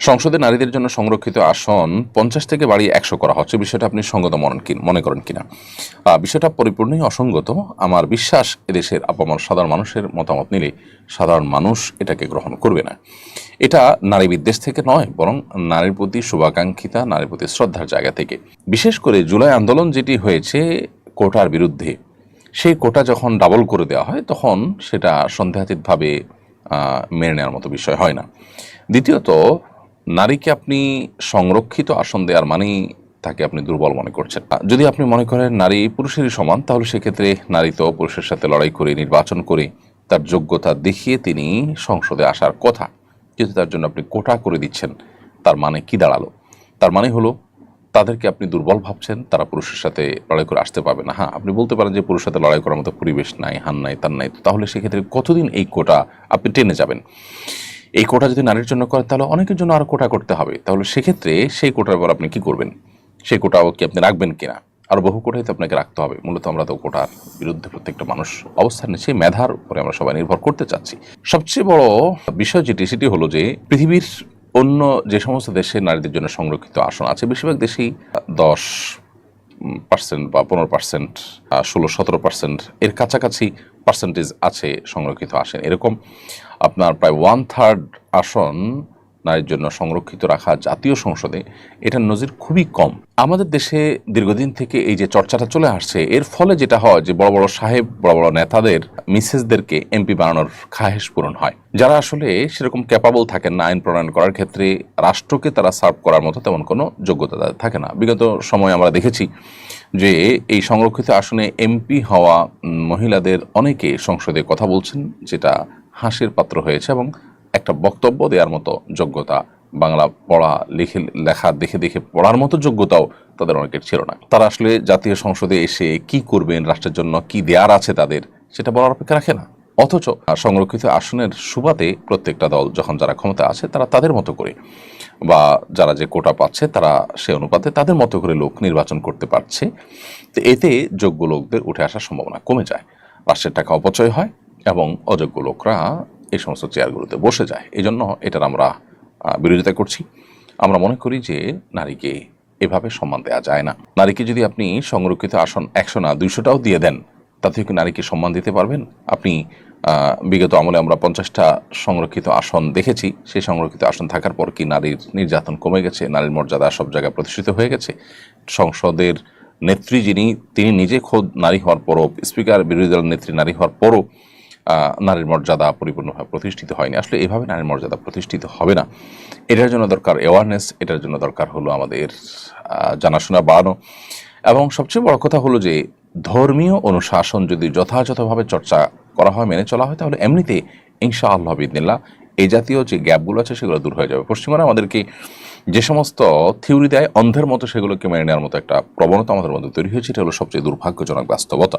সংসদে নারীদের জন্য সংরক্ষিত আসন 50 থেকে বাড়িয়ে 100 করা হচ্ছে। বিষয়টা আপনি সঙ্গত মনে করেন কিনা? বিষয়টা পরিপূর্ণই অসঙ্গত। আমার বিশ্বাস এদেশের আপামর সাধারণ মানুষের মতামত নিলে সাধারণ মানুষ এটাকে গ্রহণ করবে না। এটা নারী বিদ্বেষ থেকে নয়, বরং নারীর প্রতি শুভাকাঙ্ক্ষিতা, নারীর প্রতি শ্রদ্ধার জায়গা থেকে। বিশেষ করে জুলাই আন্দোলন যেটি হয়েছে কোটার বিরুদ্ধে, সেই কোটা যখন ডাবল করে দেওয়া হয় তখন সেটা সন্দেহাতীতভাবে মেনে নেওয়ার মতো বিষয় হয় না। দ্বিতীয়ত, নারীকে আপনি সংরক্ষিত আসন দেওয়ার মানেই তাকে আপনি দুর্বল মনে করছেন। যদি আপনি মনে করেন নারী পুরুষেরই সমান, তাহলে সেক্ষেত্রে নারী তো পুরুষের সাথে লড়াই করে নির্বাচন করে তার যোগ্যতা দেখিয়ে তিনি সংসদে আসার কথা, কিন্তু তার জন্য আপনি কোটা করে দিচ্ছেন। তার মানে কি দাঁড়ালো? তার মানে হলো তাদেরকে আপনি দুর্বল ভাবছেন, তারা পুরুষের সাথে লড়াই করে আসতে পারবে না। হ্যাঁ, আপনি বলতে পারেন যে পুরুষের সাথে লড়াই করার মতো পরিবেশ নাই, হান নাই, তার নাই। তাহলে সেক্ষেত্রে কতদিন এই কোটা আপনি টেনে যাবেন? এই কোটা যদি নারীর জন্য করে, তাহলে অনেকের জন্য আরও কোটা করতে হবে। তাহলে সেক্ষেত্রে সেই কোটার পর আপনি কি করবেন? সেই কোটাও কি আপনি রাখবেন কিনা? আরও বহু কোটাই তো আপনাকে রাখতে হবে। মূলত আমরা তো কোটার বিরুদ্ধে প্রত্যেকটা মানুষ অবস্থান নিচ্ছে, মেধার উপরে আমরা সবাই নির্ভর করতে চাচ্ছি। সবচেয়ে বড় বিষয় সেটি হলো যে পৃথিবীর অন্য যে সমস্ত দেশে নারীদের জন্য সংরক্ষিত আসন আছে, বেশিরভাগ দেশেই 10% বা 15%, 16-17% এর কাছাকাছি পার্সেন্টেজ আছে সংরক্ষিত আসন। এরকম আপনার প্রায় 1/3 আসন নারীর জন্য সংরক্ষিত রাখা জাতীয় সংসদে, এটার নজির খুবই কম। আমাদের দেশে দীর্ঘদিন থেকে এই যে চর্চাটা চলে আসছে, এর ফলে যেটা হয় যে বড় বড় সাহেব, বড় বড় নেতাদের, মিসেসদেরকে এমপি বানানোর খাহেশ পূরণ হয়। যারা আসলে সেরকম ক্যাপাবল থাকেন না আইন প্রণয়ন করার ক্ষেত্রে, রাষ্ট্রকে তারা সার্ভ করার মতো তেমন কোনো যোগ্যতা তাদের থাকে না। বিগত সময়ে আমরা দেখেছি যে এই সংরক্ষিত আসনে এমপি হওয়া মহিলাদের অনেকে সংসদে কথা বলছেন, যেটা হাসির পাত্র হয়েছে, এবং একটা বক্তব্য দেওয়ার মতো যোগ্যতা, বাংলা পড়া লেখা দেখে দেখে পড়ার মতো যোগ্যতাও তাদের অনেকের ছিল না। তারা আসলে জাতীয় সংসদে এসে কি করবেন, রাষ্ট্রের জন্য কি দেয়ার আছে তাদের, সেটা বলার অপেক্ষা রাখে না। অথচ সংরক্ষিত আসনের সুবাদে প্রত্যেকটা দল যখন যারা ক্ষমতা আছে, তারা তাদের মতো করে, বা যারা যে কোটা পাচ্ছে তারা সে অনুপাতে তাদের মতো করে লোক নির্বাচন করতে পারছে। তো এতে যোগ্য লোকদের উঠে আসার সম্ভাবনা কমে যায়, রাষ্ট্রের টাকা অপচয় হয়, এবং অযোগ্য লোকরা এই সমস্ত চেয়ারগুলোতে বসে যায়। এই জন্য এটার আমরা বিরোধিতা করছি। আমরা মনে করি যে নারীকে এভাবে সম্মান দেওয়া যায় না। নারীকে যদি আপনি সংরক্ষিত আসন 100 না 200টাও দিয়ে দেন, তাতে কি নারীকে সম্মান দিতে পারবেন? আপনি বিগত আমলে আমরা 50টা সংরক্ষিত আসন দেখেছি। সেই সংরক্ষিত আসন থাকার পর কি নারীর নির্যাতন কমে গেছে? নারীর মর্যাদা সব জায়গায় প্রতিষ্ঠিত হয়ে গেছে? সংসদের নেত্রী তিনি নিজে খোদ নারী হওয়ার পরও, স্পিকার বিরোধী দলের নেত্রী নারী হওয়ার পরও নারীর মর্যাদা পরিপূর্ণভাবে প্রতিষ্ঠিত হয়নি। আসলে এভাবে নারীর মর্যাদা প্রতিষ্ঠিত হবে না। এটার জন্য দরকার অ্যাওয়ারনেস, এটার জন্য দরকার হলো আমাদের জানাশোনা বাড়ানো, এবং সবচেয়ে বড় কথা হলো যে ধর্মীয় অনুশাসন যদি যথাযথভাবে চর্চা করা হয়, মেনে চলা হয়, তাহলে এমনিতে ইনশাআল্লাহ বিদিনিল্লাহ এই জাতীয় যে গ্যাপগুলো আছে সেগুলো দূর হয়ে যাবে। পশ্চিমারা আমাদেরকে যে সমস্ত থিওরি দেয় অন্ধের মতো, সেগুলোকে মেনে নেওয়ার মতো একটা প্রবণতা আমাদের মধ্যে তৈরি হয়েছে। এটা হলো সবচেয়ে দুর্ভাগ্যজনক বাস্তবতা।